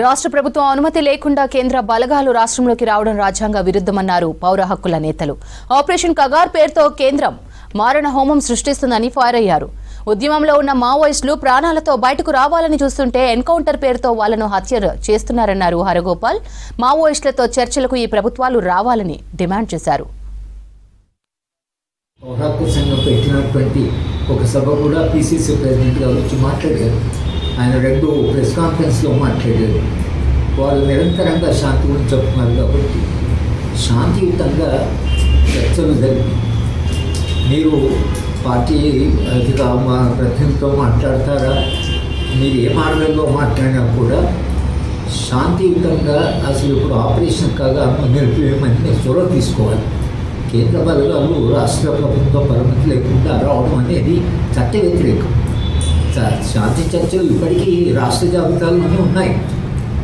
రాష్ట్ర ప్రభుత్వం అనుమతి లేకుండా కేంద్ర బలగాలు రాష్ట్రంలోకి రావడం రాజ్యాంగ విరుద్ధమన్నారు పౌర హక్కుల నేతలు. ఆపరేషన్ కగార్ పేరుతో కేంద్రం మారణ హోమం సృష్టిస్తుందని ఫైర్ అయ్యారు. ఉద్యమంలో ఉన్న మావోయిస్టులు ప్రాణాలతో బయటకు రావాలని చూస్తుంటే ఎన్కౌంటర్ పేరుతో వాళ్లను హత్య చేస్తున్నారన్నారు హరగోపాల్. మావోయిస్టులతో చర్చలకు ఈ ప్రభుత్వాలు రావాలని డిమాండ్ చేశారు. పౌర హక్కు సంఘం పెట్టినటువంటి ఒక సభ కూడా పిసిసి ప్రెసిడెంట్ గారు వచ్చి మాట్లాడారు. ఆయన 2 ప్రెస్ కాన్ఫరెన్స్లో మాట్లాడారు. వాళ్ళు నిరంతరంగా శాంతి గురించి చెప్తున్నారు కాబట్టి శాంతియుతంగా చర్చలు జరిపి మీరు పార్టీ ప్రతినిధితో మాట్లాడతారా, మీరు ఏ మార్గంలో మాట్లాడినా కూడా శాంతియుతంగా అసలు ఇప్పుడు ఆపరేషన్ కాగా నిలిపివేయమని చొరవ తీసుకోవాలి. కేంద్ర బలగాలు రాష్ట్ర ప్రభుత్వ పరిమితి లేకుండా రావడం అనేది చట్ట వ్యతిరేకం. శాంతి చర్చలు ఇప్పటికీ రాష్ట్ర జాబితాలోనే ఉన్నాయి.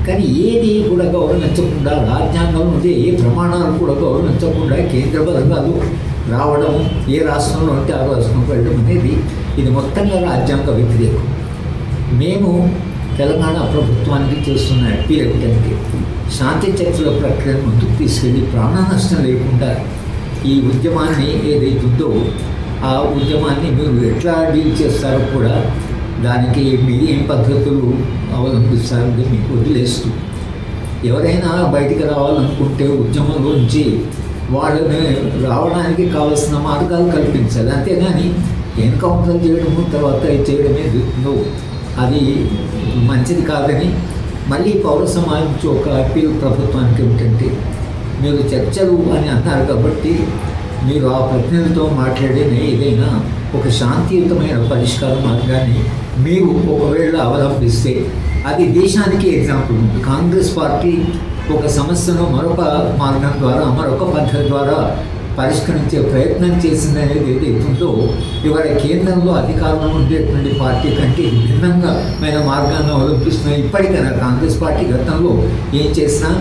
కానీ ఏది కూడా గౌరవించకుండా, రాజ్యాంగం నుండి ఏ ప్రమాణాలు కూడా గౌరవించకుండా కేంద్ర బలగాలు రావడం, ఏ రాష్ట్రంలో ఉంటే ఆ రాష్ట్రంలో వెళ్ళడం అనేది ఇది మొత్తంగా రాజ్యాంగ వ్యతిరేకం. మేము తెలంగాణ ప్రభుత్వానికి చేస్తున్న అప్పీల్ ఏమిటంటే శాంతి చర్చల ప్రక్రియను ముందుకు తీసుకెళ్ళి ప్రాణ నష్టం లేకుండా ఈ ఉద్యమాన్ని ఏదైతుందో ఆ ఉద్యమాన్ని మీరు ఎట్లా డీల్ చేస్తారో కూడా దానికి మీరు ఏం పద్ధతులు అవలంబిస్తారని మీకు వదిలేస్తూ, ఎవరైనా బయటికి రావాలనుకుంటే ఉద్యమంలోంచి వాళ్ళని రావడానికి కావాల్సిన మార్గాలు కల్పించాలి. అంతేగాని ఎన్కౌంటర్ చేయడము తర్వాత చేయడమే అది మంచిది కాదని మళ్ళీ పౌర సమాజం ఒక అప్పీల్ ప్రభుత్వానికి ఏమిటంటే మీరు చర్చలు అని అన్నారు కాబట్టి మీరు ఆ ప్రతినిధులతో మాట్లాడిన ఏదైనా ఒక శాంతియుతమైన పరిష్కార మార్గాన్ని మీరు ఒకవేళ అవలంబిస్తే అది దేశానికి ఎగ్జాంపుల్ ఉంది. కాంగ్రెస్ పార్టీ ఒక సమస్యను మరొక మార్గం ద్వారా, మరొక పద్ధతి ద్వారా పరిష్కరించే ప్రయత్నం చేసిందనేది ఏదైతుందో ఇవాళ కేంద్రంలో అధికారంలో ఉండేటువంటి పార్టీ కంటే భిన్నంగా మార్గాన్ని అవలంబిస్తున్నాయి. ఇప్పటికైనా కాంగ్రెస్ పార్టీ గతంలో ఏం చేసినా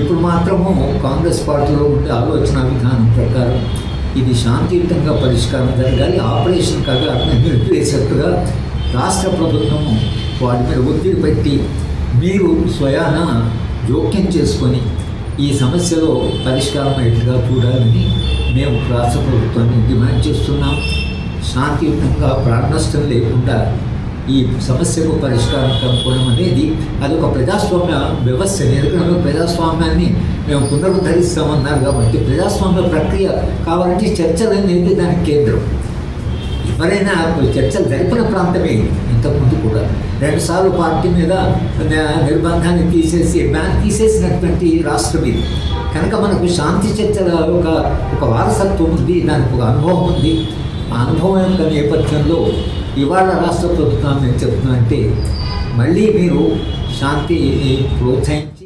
ఇప్పుడు మాత్రము కాంగ్రెస్ పార్టీలో ఉండే ఆలోచన విధానం ప్రకారం ఇది శాంతియుతంగా పరిష్కారం జరగాలి. ఆపరేషన్ కగార్ నిలిపివేసేట్టుగా రాష్ట్ర ప్రభుత్వము వాటి మీద ఒత్తిడి పెట్టి మీరు స్వయాన జోక్యం చేసుకొని ఈ సమస్యలో పరిష్కారం అయ్యేట్టుగా చూడాలని మేము రాష్ట్ర ప్రభుత్వాన్ని డిమాండ్ చేస్తున్నాం. శాంతియుతంగా ప్రాణ నష్టం లేకుండా ఈ సమస్యకు పరిష్కారం కనుక్కోవడం అనేది అది ఒక ప్రజాస్వామ్య వ్యవస్థ. ఎందుకంటే ప్రజాస్వామ్యాన్ని మేము పునరుద్ధరిస్తామన్నారు కాబట్టి ప్రజాస్వామ్య ప్రక్రియ కావాలంటే చర్చలు అనేది దానికి కేంద్రం. ఎవరైనా చర్చలు జరిపిన ప్రాంతమే. ఇంతకుముందు కూడా 2 సార్లు పార్టీ మీద నిర్బంధాన్ని బ్యాన్ తీసేసినటువంటి రాష్ట్రం ఇది. కనుక మనకు శాంతి చర్చల ఒక వారసత్వం ఉంది, దానికి ఒక అనుభవం ఉంది. ఆ అనుభవం యొక్క నేపథ్యంలో ఇవాళ రాష్ట్ర ప్రభుత్వం నేను చెప్తున్నా అంటే మళ్ళీ మీరు శాంతిని ప్రోత్సహించి